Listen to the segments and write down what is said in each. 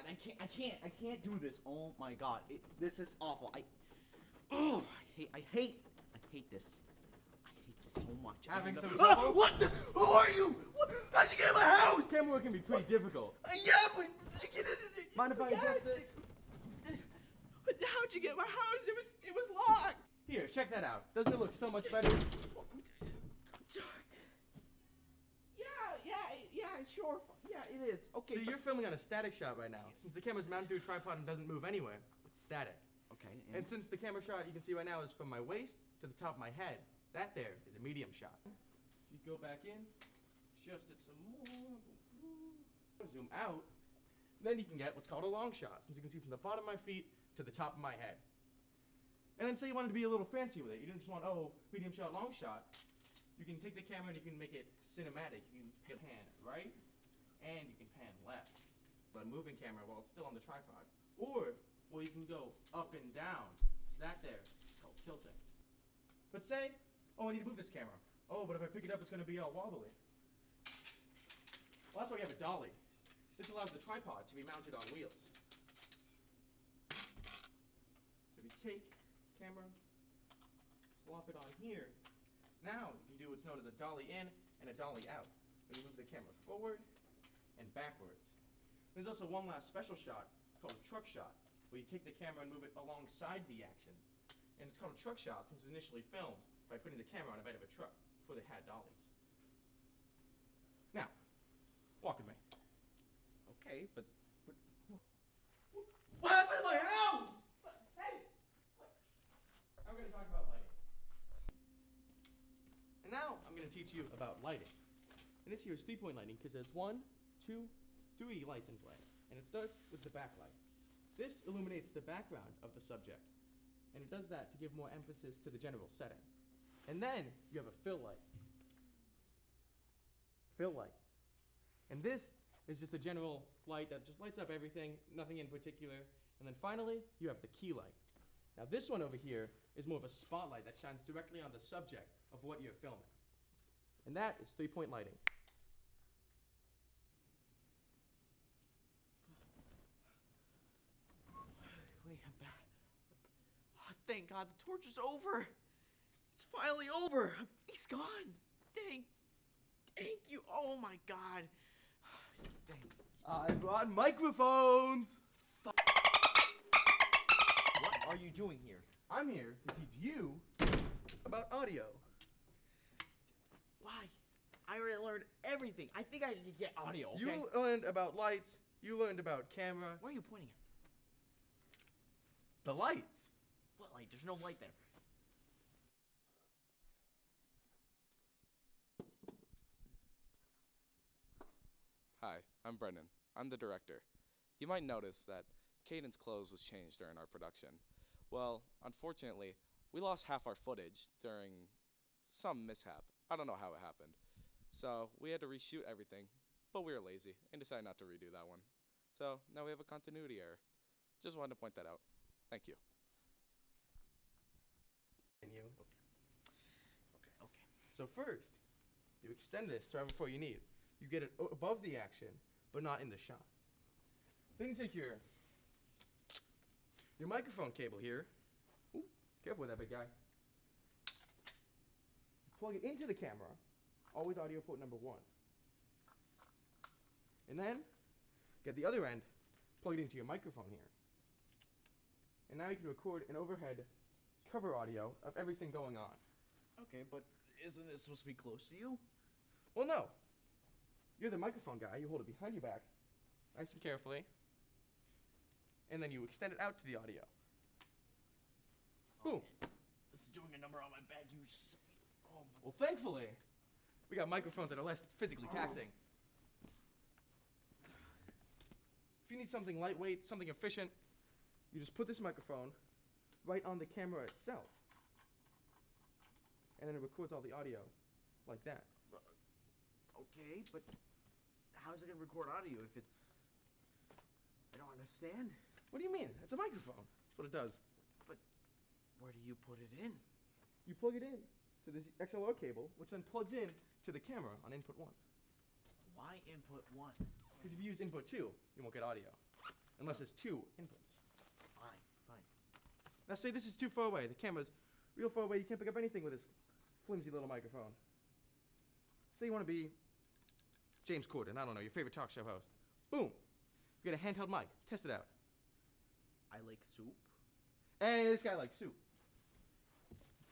I can't do this. Oh my God, this is awful. I hate this. I hate this so much. Having some trouble? What the? Who are you? How'd you get in my house? Camera work can be pretty difficult. Yeah, but did you get it? Mind if I adjust this? How'd you get in my house? It was locked. Here, check that out. Doesn't it look so much better? Yeah, sure. Yeah, it is. Okay. So you're filming on a static shot right now. Since the camera's mounted to a tripod and doesn't move anywhere, it's static. Okay. And since the camera shot you can see right now is from my waist to the top of my head, that there is a medium shot. If you go back in, adjust it some more, zoom out, then you can get what's called a long shot, since you can see from the bottom of my feet to the top of my head. And then say you wanted to be a little fancy with it. You didn't just want, medium shot, long shot. You can take the camera and you can make it cinematic. You can pan right, and you can pan left. But a moving camera while it's still on the tripod. Or you can go up and down. It's that there. It's called tilting. But say, I need to move this camera. But if I pick it up, it's going to be all wobbly. Well, that's why you have a dolly. This allows the tripod to be mounted on wheels. So if you take the camera, plop it on here, now you can do what's known as a dolly in and a dolly out. You move the camera forward and backwards. There's also one last special shot called a truck shot, where you take the camera and move it alongside the action. And it's called a truck shot since it was initially filmed by putting the camera on the bed of a truck before they had dollies. Now, walk with me. Okay, but what happened to my house? Hey! Now we're going to talk about lighting. And now I'm going to teach you about lighting. And this here is 3-point lighting because there's 1, 2, 3 lights in play. And it starts with the backlight. This illuminates the background of the subject. And it does that to give more emphasis to the general setting. And then you have a fill light. Fill light. And this is just a general light that just lights up everything, nothing in particular. And then finally, you have the key light. Now this one over here is more of a spotlight that shines directly on the subject of what you're filming. And that is 3-point lighting. Wait, I'm back. Oh, thank God, the torch is over. It's finally over. He's gone. Thank you. Oh my God. Thank you. I brought microphones! What are you doing here? I'm here to teach you about audio. Why? I already learned everything. I think I could get audio, okay? You learned about lights. You learned about camera. Where are you pointing at? The lights. What light? There's no light there. Hi, I'm Brenden. I'm the director. You might notice that Kaden's clothes was changed during our production. Well, unfortunately, we lost half our footage during some mishap. I don't know how it happened. So we had to reshoot everything, but we were lazy and decided not to redo that one. So now we have a continuity error. Just wanted to point that out. Thank you. And you. Okay. So first, you extend this to however far you need. You get it above the action, but not in the shot. Then you take your microphone cable here. Ooh, careful with that big guy. Plug it into the camera. Always audio port number 1. And then, get the other end, plug it into your microphone here. And now you can record an overhead cover audio of everything going on. Okay, but isn't it supposed to be close to you? Well, no. You're the microphone guy. You hold it behind your back, nice and carefully. And then you extend it out to the audio. Boom. This is doing a number on my bed. Well, thankfully, we got microphones that are less physically taxing. If you need something lightweight, something efficient, you just put this microphone right on the camera itself. And then it records all the audio like that. Okay, but how's it going to record audio if it's... I don't understand. What do you mean? It's a microphone. That's what it does. But where do you put it in? You plug it in to this XLR cable, which then plugs in to the camera on input 1. Why input 1? Because if you use input 2, you won't get audio. unless it's 2 inputs. Fine, fine. Now say this is too far away. The camera's real far away. You can't pick up anything with this flimsy little microphone. Say you want to be James Corden, I don't know, your favorite talk show host. Boom. You get a handheld mic. Test it out. I like soup. Hey, this guy likes soup.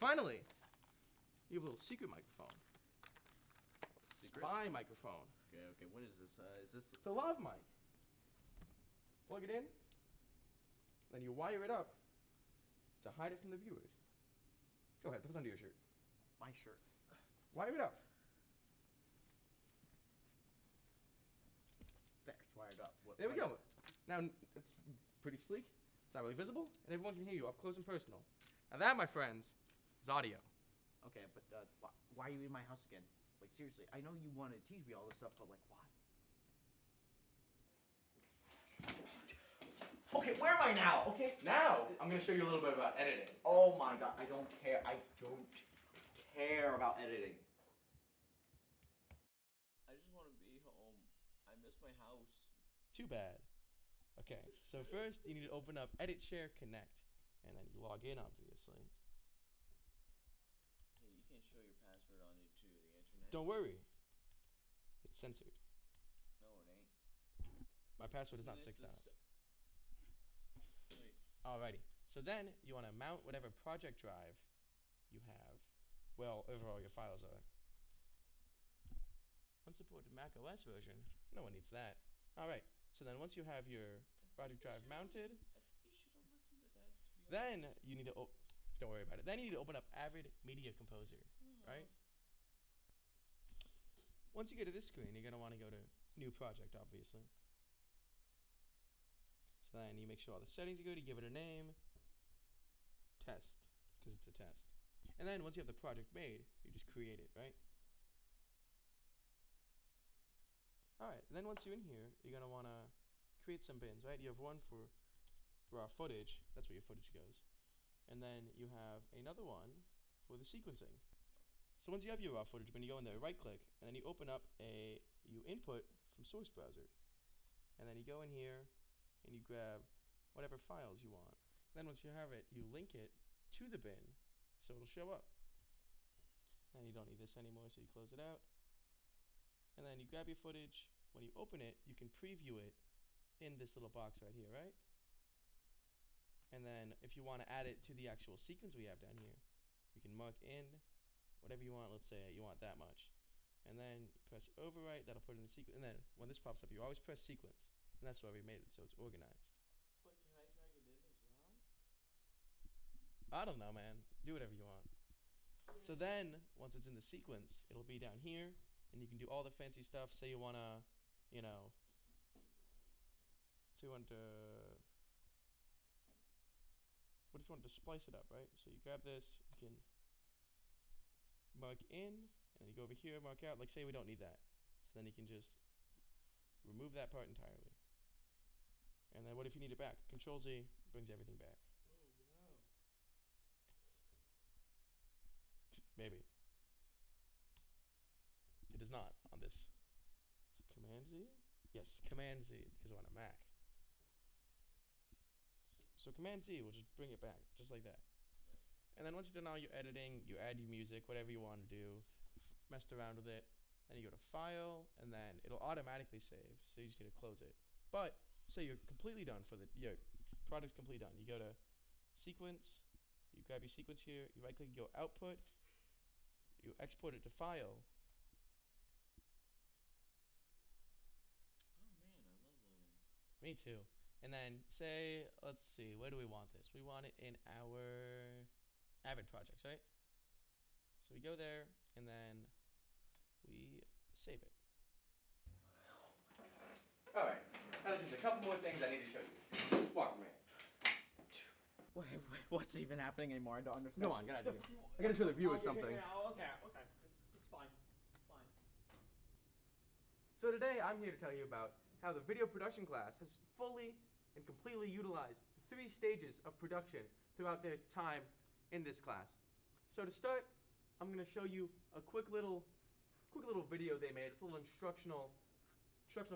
Finally, you have a little secret microphone. Secret? Spy microphone. Okay, what is this? Is this... It's a lav mic. Plug it in, then you wire it up to hide it from the viewers. Go ahead, put this under your shirt. My shirt. Wire it up. There, it's wired up. There we go. Now, it's pretty sleek. It's not really visible, and everyone can hear you up close and personal. Now that, my friends, is audio. Okay, but why are you in my house again? Like, seriously, I know you want to teach me all this stuff, but, like, why? Okay, where am I now? Okay? Now, I'm going to show you a little bit about editing. Oh my god, I don't care. I don't care about editing. I just want to be home. I miss my house. Too bad. Okay, so first you need to open up Edit, Share, Connect, and then you log in, obviously. Hey, you can't show your password on it to the internet. Don't worry. It's censored. No, it ain't. My password is not 6 dollars. Alrighty. So then you want to mount whatever project drive you have. Well, overall your files are. Unsupported Mac OS version. No one needs that. Alright. So then once you have your project drive mounted, then you need to don't worry about it. Then you need to open up Avid Media Composer, right? Once you get to this screen, you're going to want to go to New Project, obviously. So then you make sure all the settings are good, you give it a name, test, because it's a test. And then once you have the project made, you just create it, right? Alright, and then once you're in here, you're going to want to create some bins, right? You have one for raw footage, that's where your footage goes. And then you have another one for the sequencing. So once you have your raw footage, when you go in there, right click, and then you open up you input from source browser. And then you go in here, and you grab whatever files you want. Then once you have it, you link it to the bin, so it'll show up. And you don't need this anymore, so you close it out. And then you grab your footage. When you open it, you can preview it in this little box right here, right? And then if you want to add it to the actual sequence we have down here, you can mark in whatever you want. Let's say you want that much. And then you press overwrite, that'll put it in the sequence. And then when this pops up, you always press sequence. And that's why we made it, so it's organized. But can I drag it in as well? I don't know, man. Do whatever you want. Yeah. So then, once it's in the sequence, it'll be down here, and you can do all the fancy stuff. Say you want to, say you want to, what if you want to splice it up, right? So you grab this, you can mark in, and then you go over here, mark out. Like, say we don't need that. So then you can just remove that part entirely. And then what if you need it back? Control Z brings everything back. Oh, wow. Maybe. It is not on this. Is it Command Z? Yes, Command Z, because we're on a Mac. So Command Z will just bring it back, just like that. And then once you've done all your editing, you add your music, whatever you want to do, messed around with it. Then you go to File, and then it'll automatically save, so you just need to close it. But say you're completely done your product's completely done. You go to Sequence, you grab your sequence here, you right-click, you go Output, you export it to File. Oh man, I love loading. Me too. And then say, let's see, where do we want this? We want it in our Avid projects, right? So we go there, and then we save it. All right. Now there's just a couple more things I need to show you. Walk with me. What's even happening anymore? I don't understand. Go on, get out of here. I gotta show the viewers something. Okay. It's fine. It's fine. So today I'm here to tell you about how the video production class has fully and completely utilized the 3 stages of production throughout their time in this class. So to start, I'm gonna show you a quick little video they made. It's a little instructional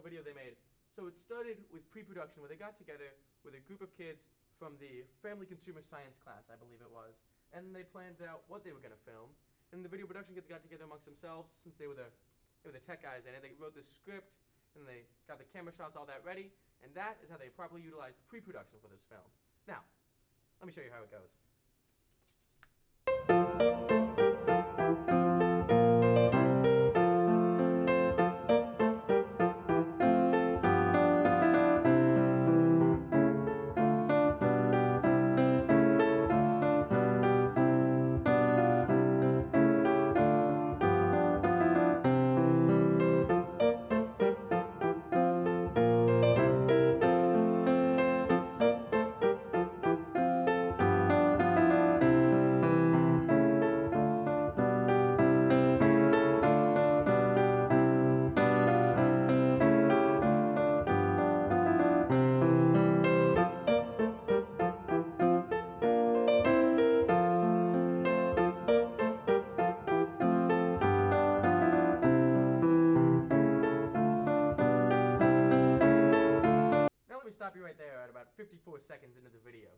video they made. So it started with pre-production, where they got together with a group of kids from the Family Consumer Science class, I believe it was, and they planned out what they were going to film. And the video production kids got together amongst themselves, since they were the tech guys in it. They wrote the script, and they got the camera shots, all that ready, and that is how they properly utilized pre-production for this film. Now, let me show you how it goes. Now let me stop you right there at about 54 seconds into the video.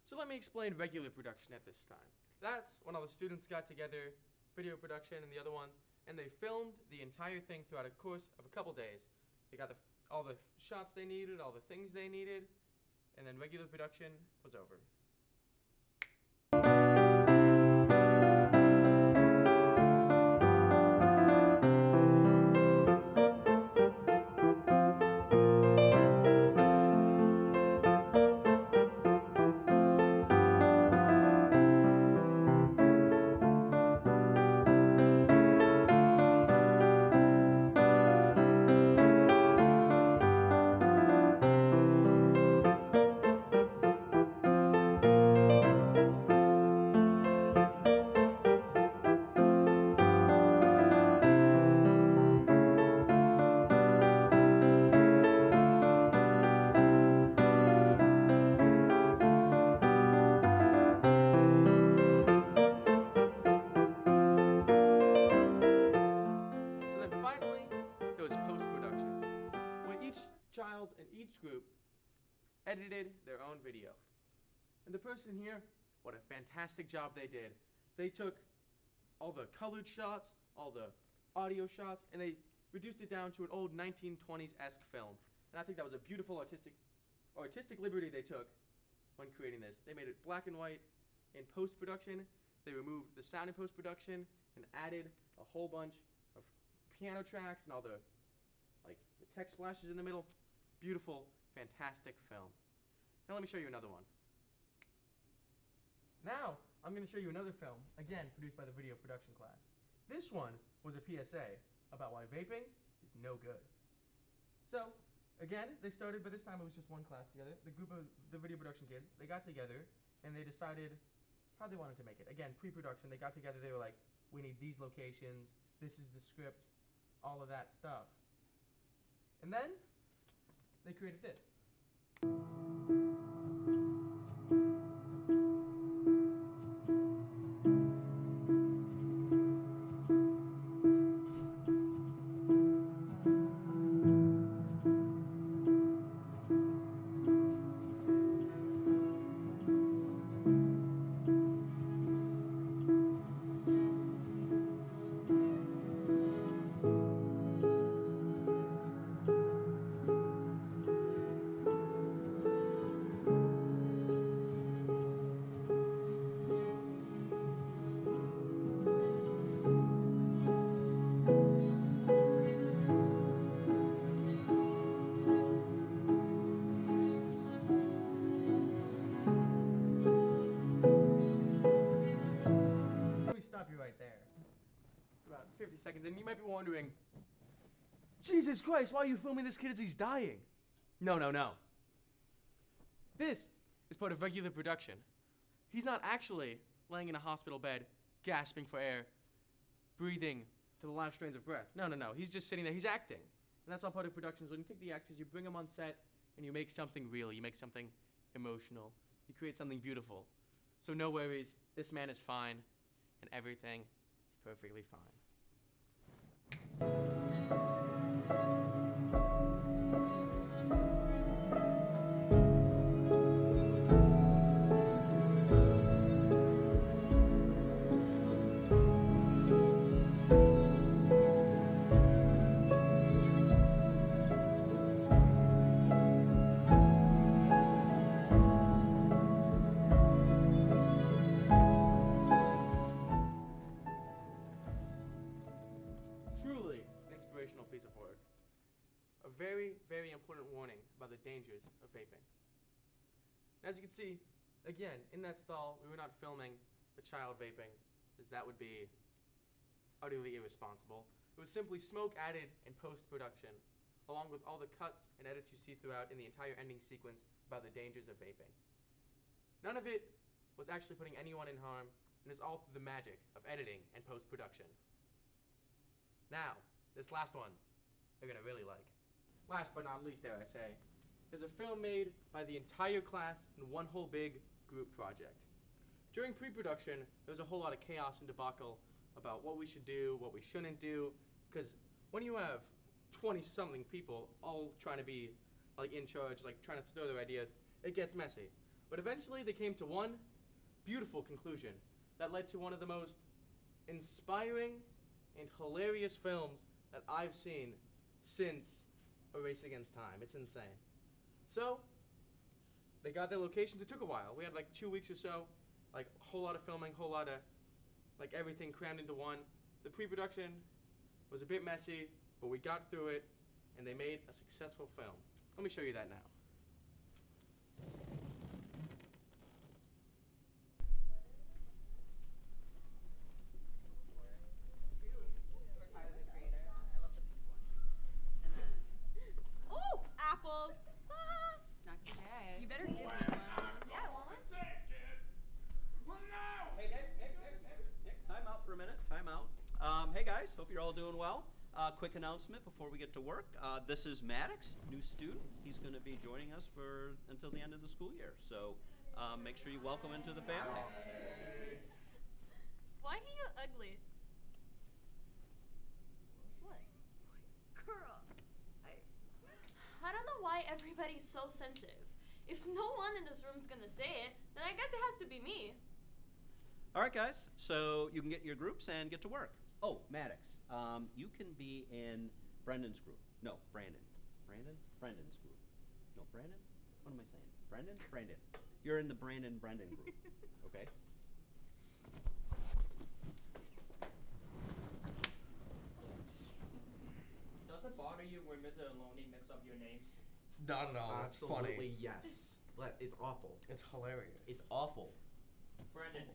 So let me explain regular production at this time. That's when all the students got together, video production and the other ones, and they filmed the entire thing throughout a course of a couple days. They got all the shots they needed, all the things they needed, and then regular production was over. Child in each group edited their own video. And the person here, what a fantastic job they did. They took all the colored shots, all the audio shots, and they reduced it down to an old 1920s-esque film. And I think that was a beautiful artistic liberty they took when creating this. They made it black and white in post-production. They removed the sound in post-production and added a whole bunch of piano tracks and all the text splashes in the middle. Beautiful, fantastic film. Now let me show you another one. Now, I'm going to show you another film, again produced by the video production class. This one was a PSA about why vaping is no good. So, again, they started, but this time it was just one class together. The group of the video production kids, they got together and they decided how they wanted to make it. Again, pre-production, they got together, they were like, we need these locations, this is the script, all of that stuff. And then, they created this. Right there. It's about 50 seconds, and you might be wondering, Jesus Christ, why are you filming this kid as he's dying? No. This is part of regular production. He's not actually laying in a hospital bed, gasping for air, breathing to the last strains of breath. No. He's just sitting there. He's acting. And that's all part of production. Is when you take the actors, you bring them on set, and you make something real. You make something emotional. You create something beautiful. So no worries. This man is fine. And everything is perfectly fine. very important warning about the dangers of vaping. As you can see, again, in that stall, we were not filming a child vaping, as that would be utterly irresponsible. It was simply smoke added in post-production, along with all the cuts and edits you see throughout in the entire ending sequence about the dangers of vaping. None of it was actually putting anyone in harm, and is all through the magic of editing and post-production. Now, this last one, you're gonna really like. Last but not least, dare I say, is a film made by the entire class in one whole big group project. During pre-production, there was a whole lot of chaos and debacle about what we should do, what we shouldn't do, because when you have 20-something people all trying to be like in charge, like trying to throw their ideas, it gets messy. But eventually they came to one beautiful conclusion that led to one of the most inspiring and hilarious films that I've seen since A Race Against Time. It's insane. So, they got their locations. It took a while. We had like 2 weeks or so, like a whole lot of filming, whole lot of like everything crammed into one. The pre-production was a bit messy, but we got through it, and they made a successful film. Let me show you that now. Oh, apples! Ah. It's not gonna say. You better give me one. Yeah, I want one. Hey, Nick, time out for a minute, time out. Hey guys, hope you're all doing well. Quick announcement before we get to work. This is Maddox, new student. He's gonna be joining us until the end of the school year. So make sure you welcome him to the family. Why are you ugly? What? Girl, I don't know why everybody's so sensitive. If no one in this room's gonna say it, then I guess it has to be me. All right, guys. So you can get your groups and get to work. Oh, Maddox, you can be in Brendan's group. No, Brenden. Brendan's group. No, Branden? What am I saying? Brenden. You're in the Brenden group. Okay? Does it bother you when Mr. Aloni mix up your names? Not at all. It's Absolutely funny. yes. It's awful. It's hilarious. It's awful. Brenden,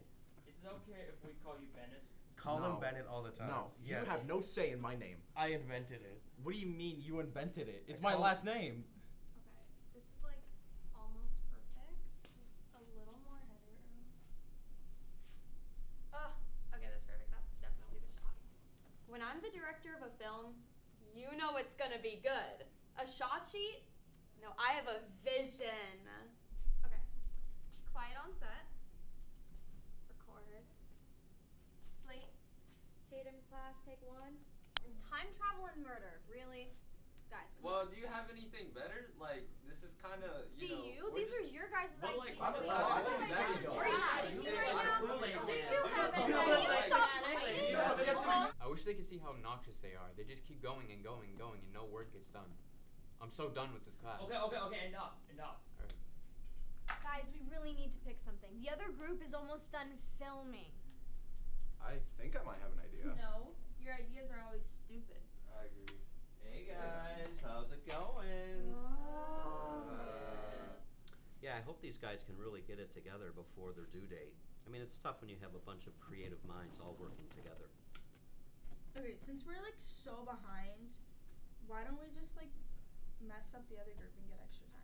is it okay if we call you Bennett? Call him No. Bennett all the time. No, Yeah. you have no say in my name. I invented it. What do you mean you invented it? It's my last name. Okay, this is like almost perfect. Just a little more headroom. Oh, okay, that's perfect. That's definitely the shot. When I'm the director of a film, you know it's gonna be good. A shot sheet? No, I have a vision. Okay, quiet on set. Record. Slate. Tatum class, take one. And time travel and murder, really? Guys, come Well, on. do you have anything better? Like, this is kind of, See know. these are your guys' But, ideas. like, I'm just Your like, guys' there you ideas go. are Yeah, great. you Me made right a now. Kool-Aid Do man. you have it? You Can look you like- stop Kool-Aid. fighting? I wish they could see how obnoxious they are. They just keep going and going and going and no work gets done. I'm so done with this class. Okay, enough. Alright. Guys, we really need to pick something. The other group is almost done filming. I think I might have an idea. No, your ideas are always stupid. I agree. Hey guys, how's it going? Yeah, I hope these guys can really get it together before their due date. I mean, it's tough when you have a bunch of creative minds all working together. Okay, since we're like so behind, why don't we just like mess up the other group and get extra time?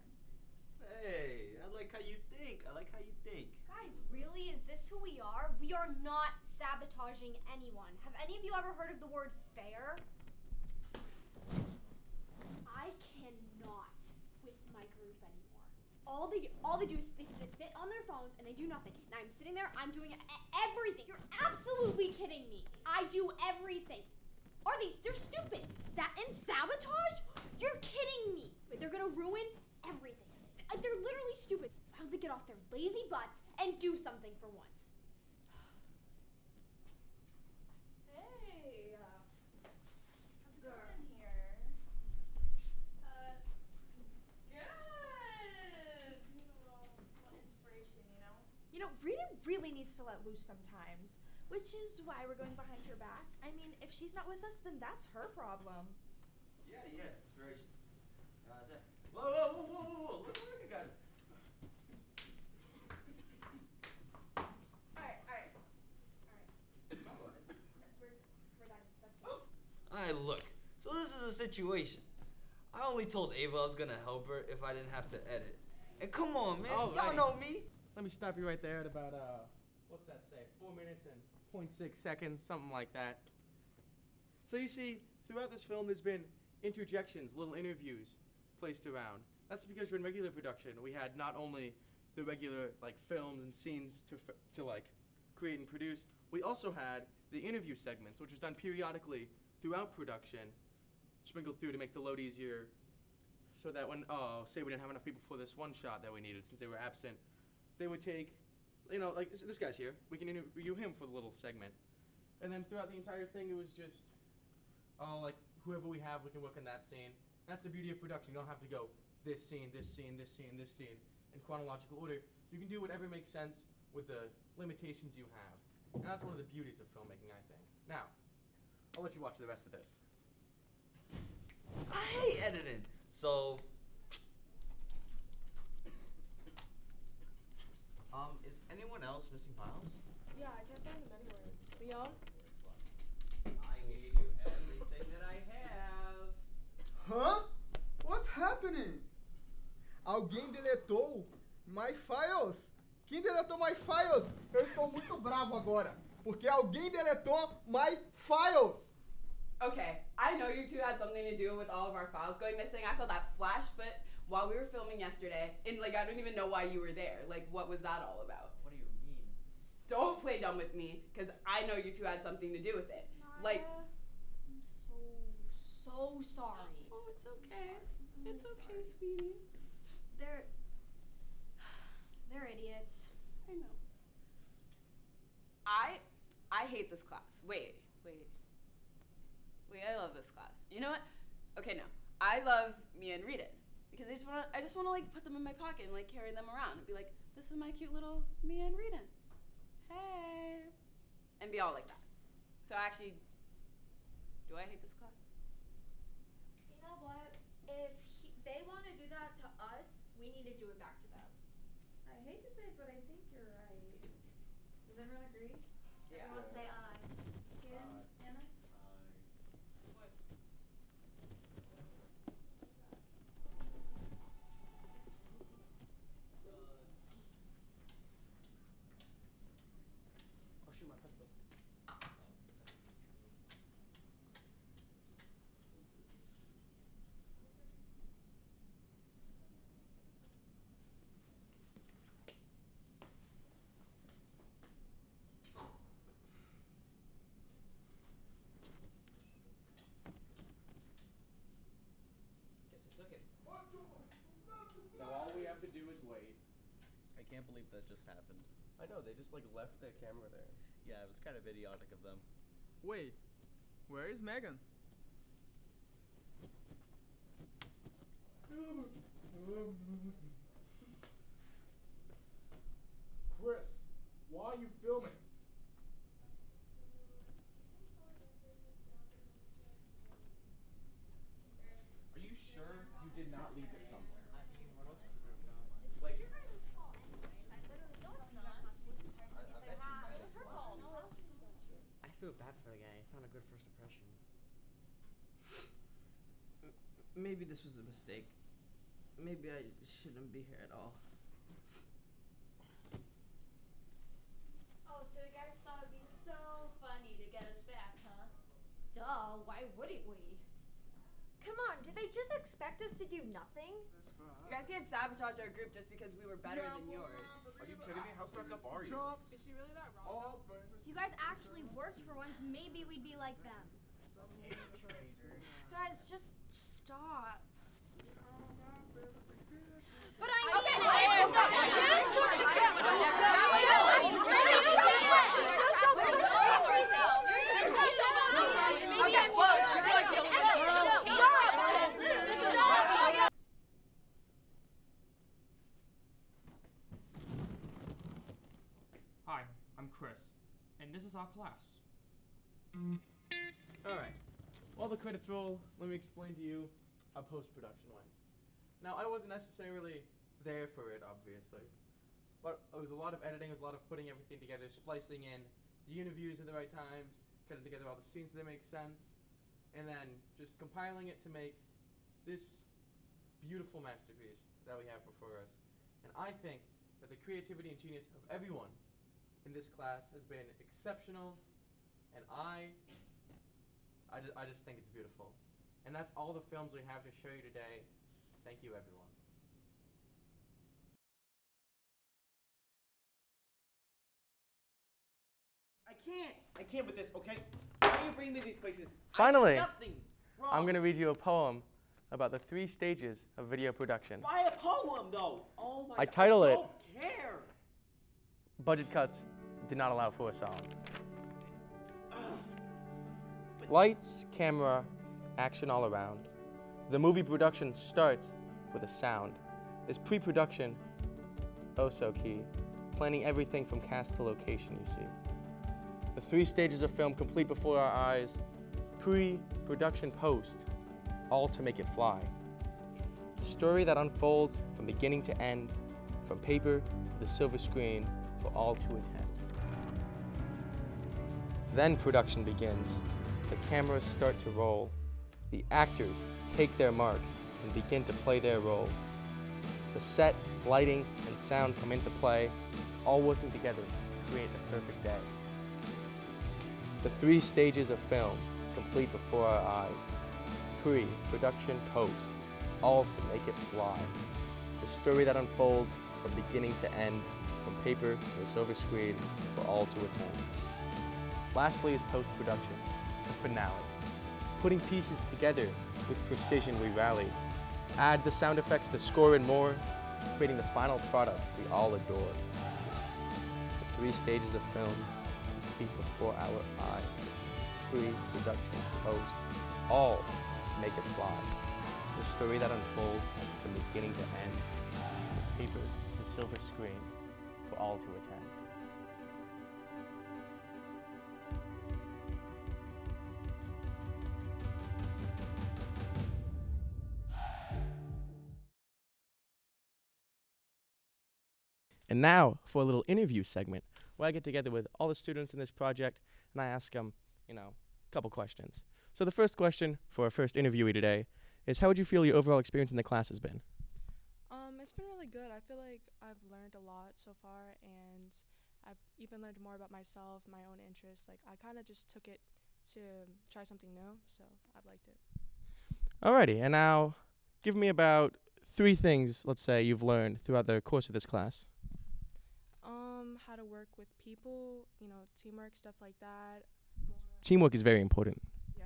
Hey, I like how you think. Guys, really? Is this who we are? We are not sabotaging anyone. Have any of you ever heard of the word fair? I cannot with my group anymore. All they do is they sit on their phones and they do nothing. And I'm sitting there, I'm doing everything. You're absolutely kidding me. I do everything. They're stupid. And sabotage? You're kidding me. They're gonna ruin everything. They're literally stupid. Why don't they get off their lazy butts and do something for once? Hey, how's it going here? Yes. Just need a little inspiration, you know. You know, Rita really needs to let loose sometimes, which is why we're going behind her back. I mean, if she's not with us, then that's her problem. Yeah, inspiration. situation. I only told Ava I was gonna help her if I didn't have to edit. And come on, man, All y'all right. know me. Let me stop you right there at about, what's that say? 4 minutes and 0.6 seconds, something like that. So you see, throughout this film, there's been interjections, little interviews placed around. That's because during regular production, we had not only the regular, like, films and scenes to like, create and produce, we also had the interview segments, which was done periodically throughout production, sprinkled through to make the load easier, so that when, say we didn't have enough people for this one shot that we needed since they were absent, they would take, you know, like this guy's here. We can interview him for the little segment. And then throughout the entire thing, it was just, like, whoever we have, we can work in that scene. That's the beauty of production. You don't have to go this scene, this scene, this scene, this scene in chronological order. You can do whatever makes sense with the limitations you have. And that's one of the beauties of filmmaking, I think. Now, I'll let you watch the rest of this. I hate editing. So, is anyone else missing files? Yeah, I can't find them anywhere. Leon? I gave you everything that I have. Hã? What's happening? Alguém deletou my files? Quem deletou my files? Eu estou muito bravo agora, porque alguém deletou my files. Okay, I know you two had something to do with all of our files going missing. I saw that flash foot while we were filming yesterday, and like I don't even know why you were there. Like, what was that all about? What do you mean? Don't play dumb with me, because I know you two had something to do with it. Like, I'm so sorry. oh, it's okay. It's okay, sweetie. They're idiots. I know. I hate this class. Wait, I love this class. You know what? Okay, no. I love Mia and Rita because I just wanna like put them in my pocket and like carry them around and be like, this is my cute little Mia and Rita. Hey. And be all like that. So actually, do I hate this class? You know what? If they want to do that to us, we need to do it back to them. I hate to say it, but I think you're right. Does everyone agree? Yeah. Everyone say aye. Kaden, Anna? Oh shoot, my pencil. Guess I took it. Now all we have to do is wait. I can't believe that just happened. I know, they just like left their camera there. Yeah, it was kind of idiotic of them. Wait, where is Megan? Chris, why are you filming? Are you sure you did not leave it somewhere? I mean, what else could we have done? Like, I feel bad for the guy. It's not a good first impression. Maybe this was a mistake. Maybe I shouldn't be here at all. Oh, so you guys thought it'd be so funny to get us back, huh? Duh, why wouldn't we? Come on, did they just expect us to do nothing? You guys can't sabotage our group just because we were better than yours. Are you kidding me? How stuck up are you? Is he really that wrong? If you guys actually worked for once, maybe we'd be like them. Guys, just stop. But I Hi, I'm Chris, and this is our class. alright. While the credits roll, let me explain to you how post-production went. Now, I wasn't necessarily there for it, obviously. But it was a lot of editing, it was a lot of putting everything together, splicing in the interviews at the right times, cutting together all the scenes so they make sense. and then just compiling it to make this beautiful masterpiece that we have before us. And I think that the creativity and genius of everyone in this class has been exceptional, and I just think it's beautiful. And that's all the films we have to show you today. Thank you, everyone. I can't with this, okay? Why are you bringing me to these places? Finally, I did nothing wrong. I'm going to read you a poem about the 3 stages of video production. Why a poem, though? Oh my I God, title I it don't care. Budget Cuts Did Not Allow for a Song. Lights, camera, action all around. The movie production starts with a sound. This pre-production is oh so key, planning everything from cast to location, you see. The 3 stages of film complete before our eyes, pre, production, post, all to make it fly. A story that unfolds from beginning to end, from paper to the silver screen for all to attend. Then production begins. The cameras start to roll. The actors take their marks and begin to play their role. The set, lighting, and sound come into play, all working together to create the perfect day. The 3 stages of film complete before our eyes. Pre, production, post, all to make it fly. The story that unfolds from beginning to end, from paper to the silver screen for all to attend. Lastly is post-production, the finale. Putting pieces together with precision we rally. Add the sound effects, the score, and more, creating the final product we all adore. The 3 stages of film complete before our eyes. Pre, production, post, all to make it fly. The story that unfolds from beginning to end, from paper to silver screen for all to attend. And now for a little interview segment where I get together with all the students in this project and I ask them, a couple questions. So the first question for our first interviewee today is, how would you feel your overall experience in the class has been? It's been really good. I feel like I've learned a lot so far, and I've even learned more about myself, my own interests. Like, I kind of just took it to try something new, so I've liked it. Alrighty, and now give me about 3 things, let's say, you've learned throughout the course of this class. How to work with people, teamwork, stuff like that. Teamwork is very important. Yeah,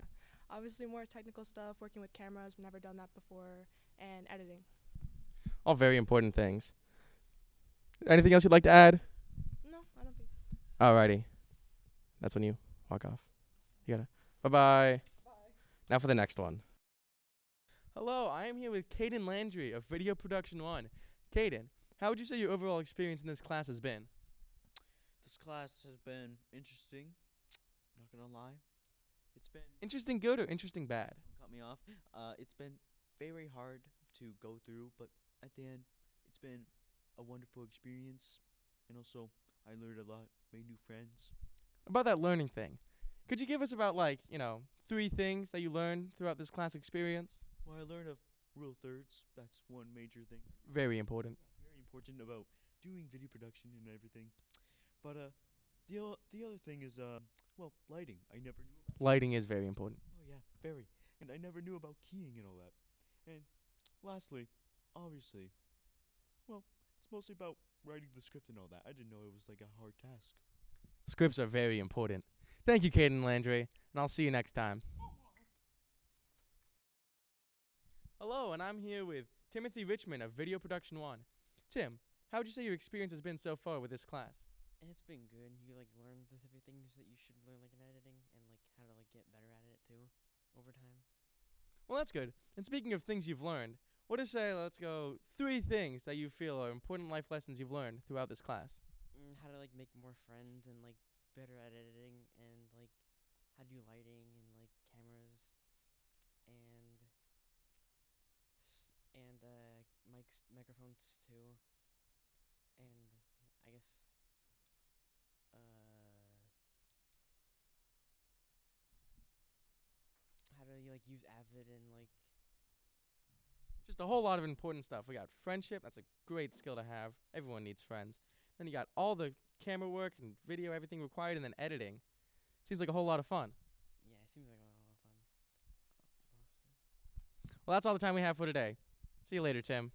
obviously more technical stuff, working with cameras, we've never done that before, and editing. All very important things. Anything else you'd like to add? No, I don't think so. Alrighty. That's when you walk off. You gotta. Bye-bye. Bye. Now for the next one. Hello, I am here with Kaden Landry of Video Production 1. Kaden, how would you say your overall experience in this class has been? This class has been interesting. Not gonna lie. It's been Interesting good or interesting bad? cut me off. It's been very hard to go through, but at the end, it's been a wonderful experience. And also, I learned a lot, made new friends. About that learning thing, could you give us about 3 things that you learned throughout this class experience? Well, I learned of rule thirds. That's one major thing. Very important. Very important about doing video production and everything. But the other thing is lighting. I never knew about. Lighting is very important. Oh yeah, very. And I never knew about keying and all that. And lastly, obviously, it's mostly about writing the script and all that. I didn't know it was like a hard task. Scripts are very important. Thank you, Kaden Landry, and I'll see you next time. Hello, and I'm here with Timothy Richmond of Video Production 1. Tim, how would you say your experience has been so far with this class? It's been good. You learn specific things that you should learn in editing, and how to get better at it too over time. Well, that's good. And speaking of things you've learned, what is let's go 3 things that you feel are important life lessons you've learned throughout this class? How to make more friends and better at editing, and how to do lighting and cameras and microphones too, and I guess how to like use Avid and like Just a whole lot of important stuff. We got friendship. That's a great skill to have. Everyone needs friends. Then you got all the camera work and video, everything required, and then editing. Seems like a whole lot of fun. yeah, it seems like a lot of fun. Well, that's all the time we have for today. See you later, Tim.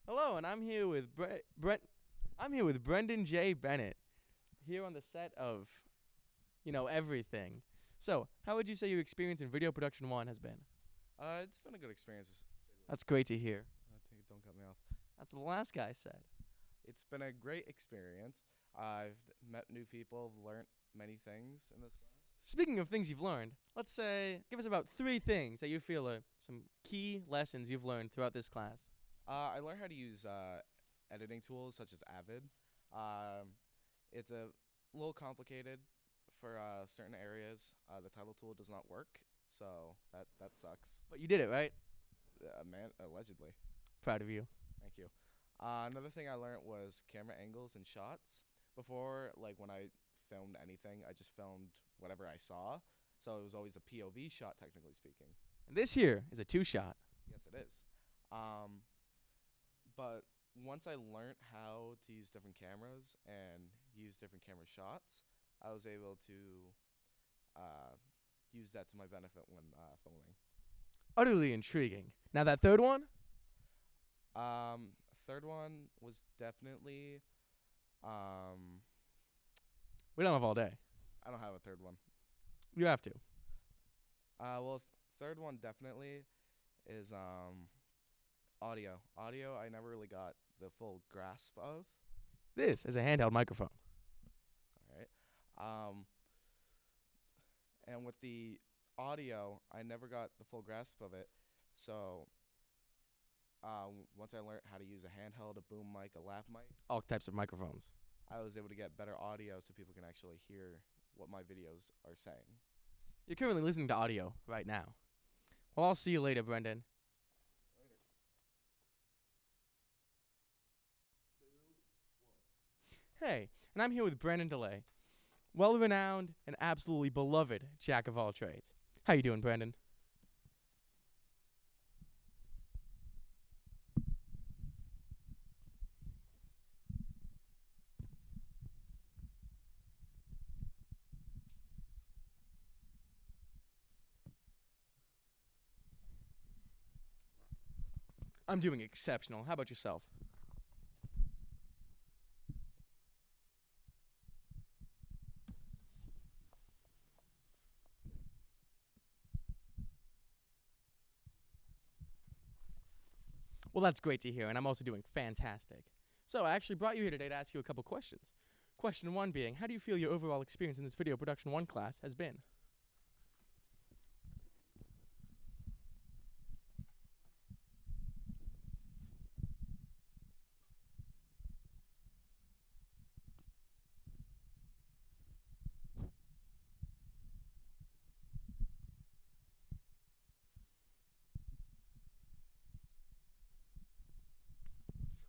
Hello, and I'm here with I'm here with Brenden J. Bennett, here on the set of, everything. So, how would you say your experience in Video Production 1 has been? It's been a good experience. That's great to hear. Don't cut me off. That's what the last guy said. It's been a great experience. I've met new people, learned many things in this class. Speaking of things you've learned, let's say, give us about 3 things that you feel are some key lessons you've learned throughout this class. I learned how to use editing tools such as Avid. It's a little complicated for certain areas. The title tool does not work, so that sucks. But you did it, right? Man, allegedly. Proud of you. Thank you. Another thing I learned was camera angles and shots. Before, when I filmed anything, I just filmed whatever I saw, so it was always a POV shot, technically speaking. And this here is a 2-shot. Yes, it is. But once I learned how to use different cameras and use different camera shots, I was able to use that to my benefit when filming. Utterly intriguing. Now that third one? Third one was definitely. We don't have all day. I don't have a third one. You have to. Well, third one definitely is audio. Audio, I never really got the full grasp of. This is a handheld microphone. All right. And with the audio, I never got the full grasp of it. So once I learned how to use a handheld, a boom mic, a lav mic, All types of microphones. I was able to get better audio so people can actually hear what my videos are saying. You're currently listening to audio right now. Well, I'll see you later, Brenden. Hey, and I'm here with Brandon DeLay, well-renowned and absolutely beloved jack of all trades. How you doing, Brandon? I'm doing exceptional. How about yourself? Well, that's great to hear, and I'm also doing fantastic. So I actually brought you here today to ask you a couple questions. Question 1 being, how do you feel your overall experience in this Video Production 1 class has been?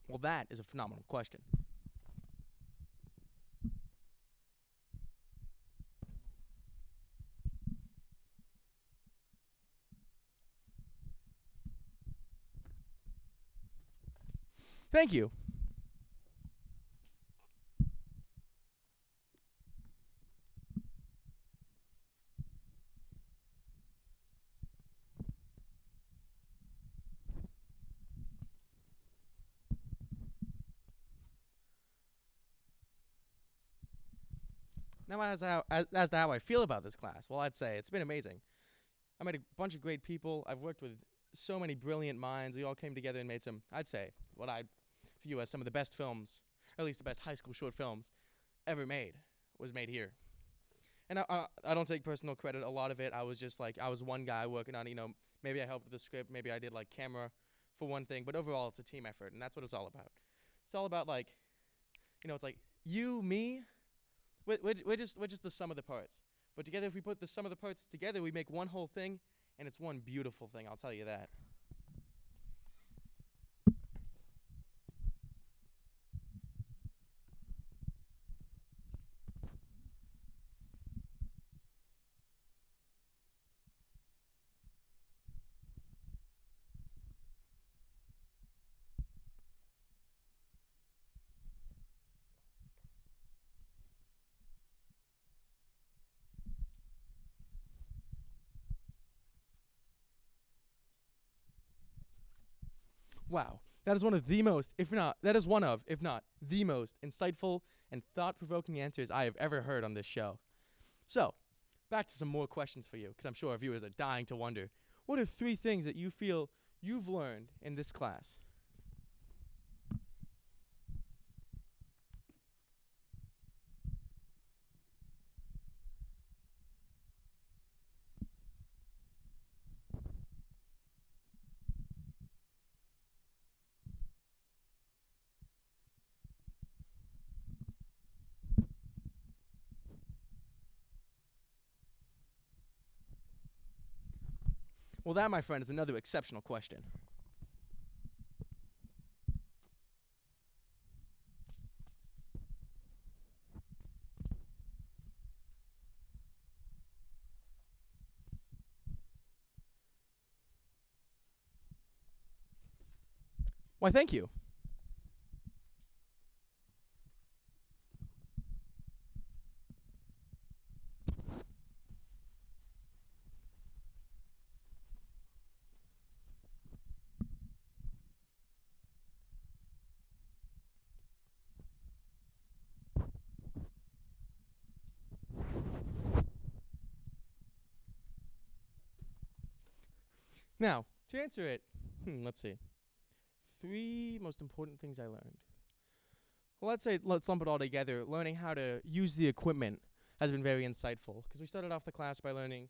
Well, that is a phenomenal question. Thank you. Now, as to how I feel about this class, well, I'd say it's been amazing. I met a bunch of great people. I've worked with so many brilliant minds. We all came together and made some, I'd say, what I'd view as some of the best films, or at least the best high school short films ever made, was made here. And I don't take personal credit. A lot of it, I was one guy working on, maybe I helped with the script, maybe I did camera for one thing, but overall it's a team effort, and that's what it's all about. It's all about it's like you, me, we're just the sum of the parts. But together, if we put the sum of the parts together, we make one whole thing, and it's one beautiful thing, I'll tell you that. Wow, that is one of the most, if not the most insightful and thought-provoking answers I have ever heard on this show. So, back to some more questions for you, because I'm sure our viewers are dying to wonder. What are 3 things that you feel you've learned in this class? Well, that, my friend, is another exceptional question. Why, thank you. Now, to answer it, let's see. 3 most important things I learned. Well, let's lump it all together. Learning how to use the equipment has been very insightful, because we started off the class by learning,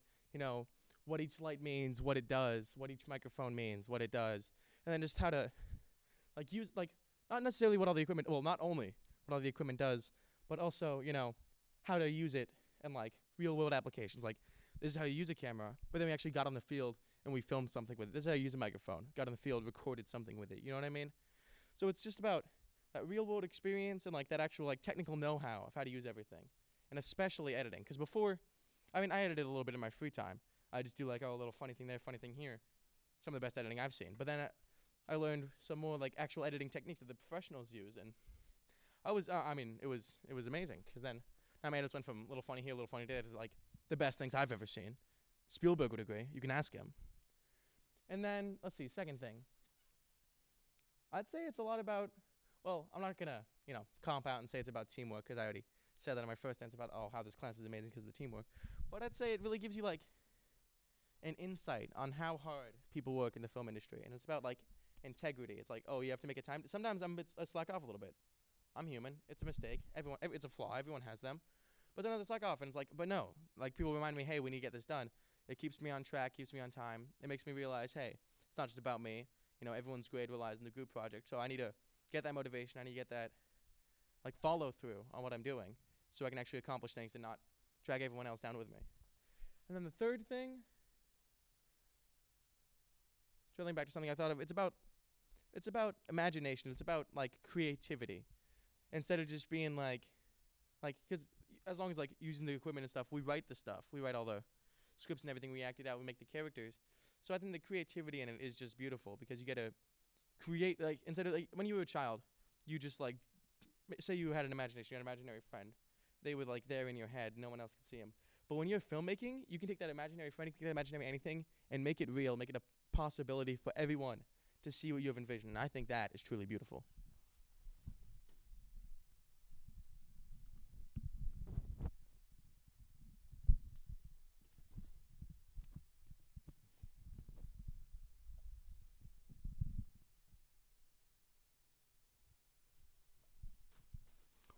what each light means, what it does, what each microphone means, what it does, and then just how to, use, not necessarily what all the equipment, well, not only what all the equipment does, but also, how to use it in, real-world applications. This is how you use a camera, but then we actually got on the field and we filmed something with it. This is how you use a microphone. Got on the field, recorded something with it. You know what I mean? So it's just about that real-world experience and, that actual, technical know-how of how to use everything, and especially editing. Because before, I edited a little bit in my free time. I just do, a little funny thing there, funny thing here. Some of the best editing I've seen. But then I learned some more, actual editing techniques that the professionals use, and it was amazing, because then my edits went from a little funny here, a little funny there, to, the best things I've ever seen. Spielberg would agree. You can ask him. And then, let's see, second thing. I'd say it's a lot about, well, I'm not going to, comp out and say it's about teamwork, because I already said that in my first answer about, how this class is amazing because of the teamwork. But I'd say it really gives you, an insight on how hard people work in the film industry. And it's about, integrity. It's you have to make a time. Sometimes I slack off a little bit. I'm human. It's a mistake. It's a flaw. Everyone has them. But then I slack off, and it's but no. People remind me, hey, we need to get this done. It keeps me on track, keeps me on time. It makes me realize, hey, it's not just about me. Everyone's grade relies on the group project. So I need to get that motivation. I need to get that, follow through on what I'm doing, so I can actually accomplish things and not drag everyone else down with me. And then the third thing, drilling back to something I thought of, it's about imagination. It's about, creativity. Instead of just being, because as long as, using the equipment and stuff, we write the stuff. We write all the scripts and everything. We act it out. We make the characters. So I think the creativity in it is just beautiful, because you get to create, instead of, when you were a child, you just, say you had an imagination, you had an imaginary friend. They were, there in your head. No one else could see them. But when you're filmmaking, you can take that imaginary friend, you can take that imaginary anything, and make it real, make it a possibility for everyone to see what you have envisioned. And I think that is truly beautiful.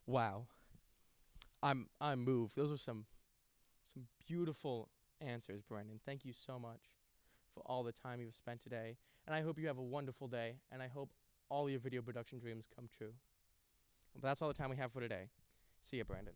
Wow. I'm moved. Those are some beautiful answers, Brenden. Thank you so much for all the time you've spent today. And I hope you have a wonderful day, and I hope all your video production dreams come true. But that's all the time we have for today. See ya, Brenden.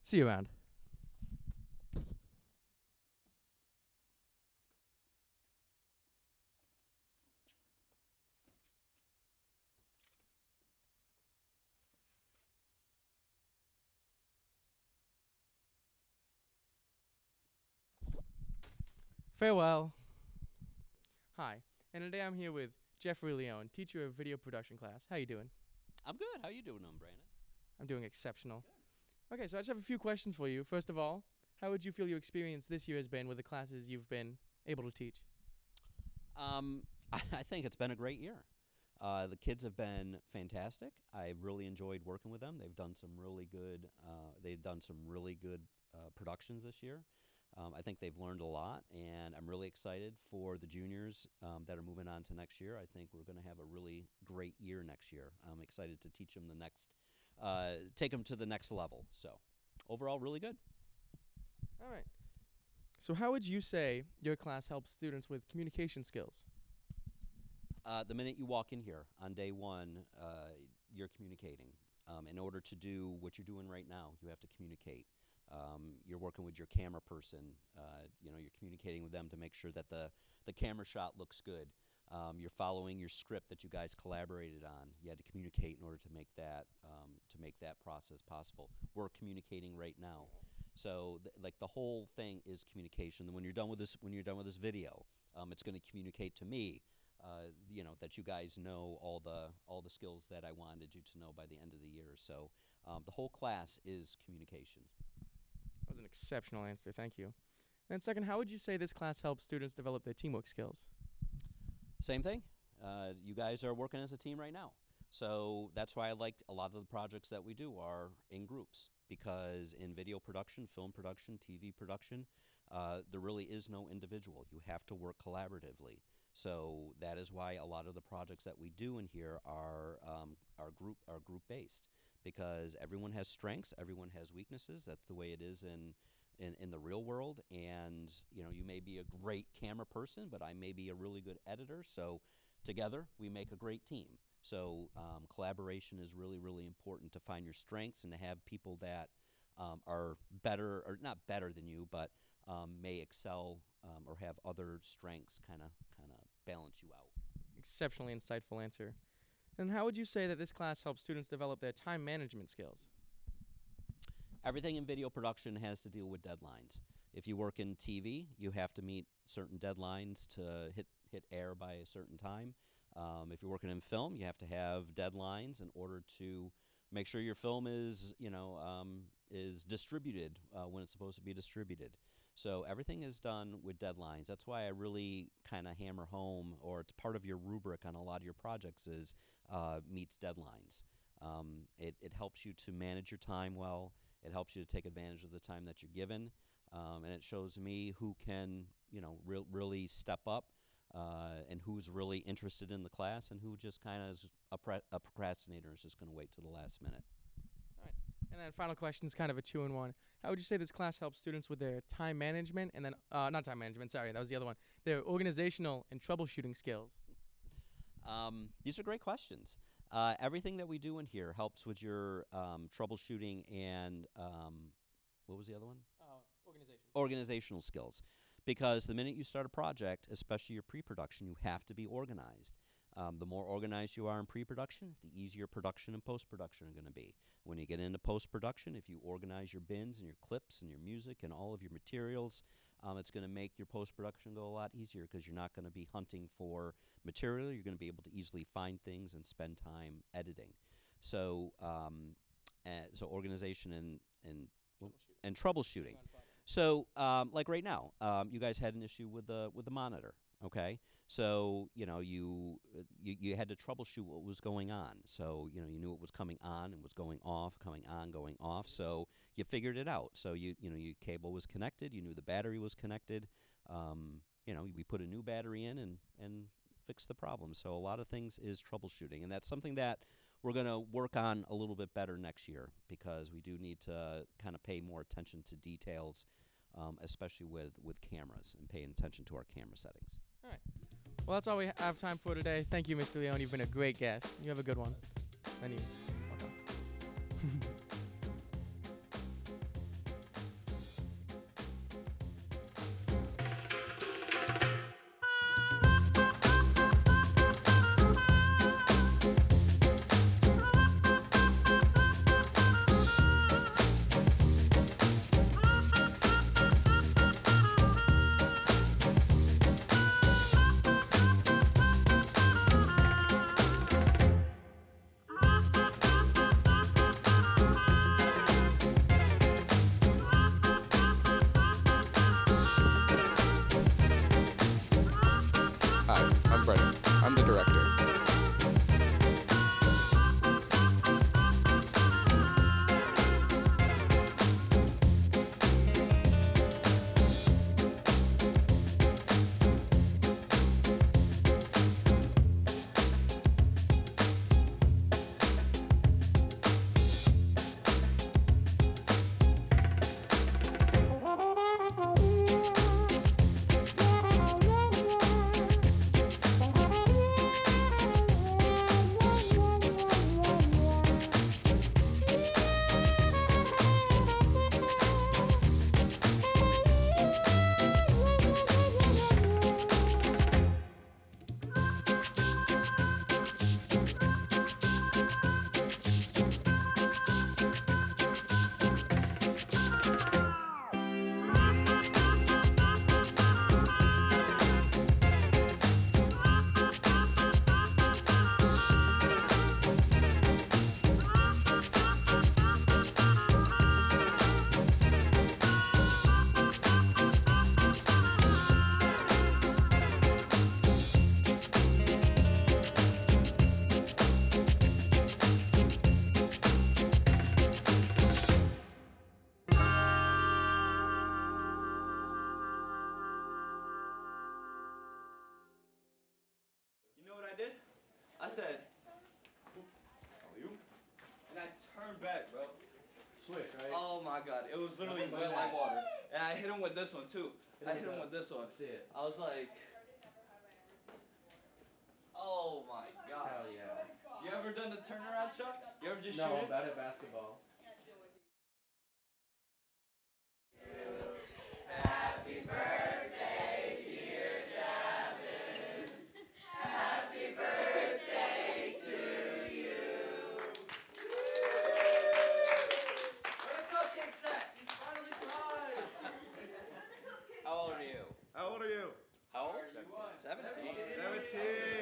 See you around. Farewell. Hi, and today I'm here with Jeffrey Leone, teacher of video production class. How you doing? I'm good. How you doing, Brandon? I'm doing exceptional. Okay, so I just have a few questions for you. First of all, how would you feel your experience this year has been with the classes you've been able to teach? I think it's been a great year. The kids have been fantastic. I've really enjoyed working with them. They've done some really good. Productions this year. I think they've learned a lot, and I'm really excited for the juniors that are moving on to next year. I think we're going to have a really great year next year. I'm excited to teach them take them to the next level. So, overall, really good. All right. So how would you say your class helps students with communication skills? The minute you walk in here on day one, you're communicating. In order to do what you're doing right now, you have to communicate. You're working with your camera person. You're communicating with them to make sure that the camera shot looks good. You're following your script that you guys collaborated on. You had to communicate in order to make that process possible. We're communicating right now. So the whole thing is communication. And when you're done with this video, it's going to communicate to me, that you guys know all the skills that I wanted you to know by the end of the year. So the whole class is communication. That was an exceptional answer. Thank you. And second, how would you say this class helps students develop their teamwork skills? Same thing. You guys are working as a team right now. So that's why I like a lot of the projects that we do are in groups, because in video production, film production, TV production, there really is no individual. You have to work collaboratively. So that is why a lot of the projects that we do in here are group based, because everyone has strengths, everyone has weaknesses. That's the way it is in the real world. And you may be a great camera person, but I may be a really good editor. So together we make a great team. So collaboration is really, really important to find your strengths and to have people that are better, or not better than you, but may excel or have other strengths kind of balance you out. Exceptionally insightful answer. And how would you say that this class helps students develop their time management skills? Everything in video production has to deal with deadlines. If you work in TV, you have to meet certain deadlines to hit air by a certain time. If you're working in film, you have to have deadlines in order to make sure your film is distributed when it's supposed to be distributed. So everything is done with deadlines. That's why I really kind of hammer home, or it's part of your rubric on a lot of your projects, is meets deadlines. It helps you to manage your time well. It helps you to take advantage of the time that you're given, and it shows me who can really step up. And who's really interested in the class, and who just kind of is a procrastinator, is just going to wait till the last minute. All right. And then final question is kind of a 2-in-1. How would you say this class helps students with their time management, and then, not time management, sorry, that was the other one, their organizational and troubleshooting skills? These are great questions. Everything that we do in here helps with your troubleshooting and, what was the other one? Organizational skills. Because the minute you start a project, especially your pre-production, you have to be organized. The more organized you are in pre-production, the easier production and post-production are going to be. When you get into post-production, if you organize your bins and your clips and your music and all of your materials, it's going to make your post-production go a lot easier, because you're not going to be hunting for material. You're going to be able to easily find things and spend time editing. So, so organization and troubleshooting. So, like right now, you guys had an issue with the monitor, okay? So, you had to troubleshoot what was going on. So, you knew it was coming on and was going off, coming on, going off. So you figured it out. So your cable was connected. You knew the battery was connected. We put a new battery in and fixed the problem. So a lot of things is troubleshooting, and that's something that we're going to work on a little bit better next year, because we do need to kind of pay more attention to details, especially with cameras, and paying attention to our camera settings. All right. Well, that's all we have time for today. Thank you, Mr. Leone. You've been a great guest. You have a good one. And you. Welcome. Brenden. I'm the director. You know what I did? I said, "How are you?" And I turned back, bro. Swish, right? Oh my god, it was literally Nothing but wet like that. water. And I hit him with this one too. I hit him with this one. See it. I was like, oh my god. Hell yeah. You ever done the turnaround shot? You ever just No, shoot I'm it? bad at basketball. Happy birthday, dear Gavin. Happy birthday to you. Where the cupcakes at? He's finally 5. How old are you? How old are you? How old? 17. 17.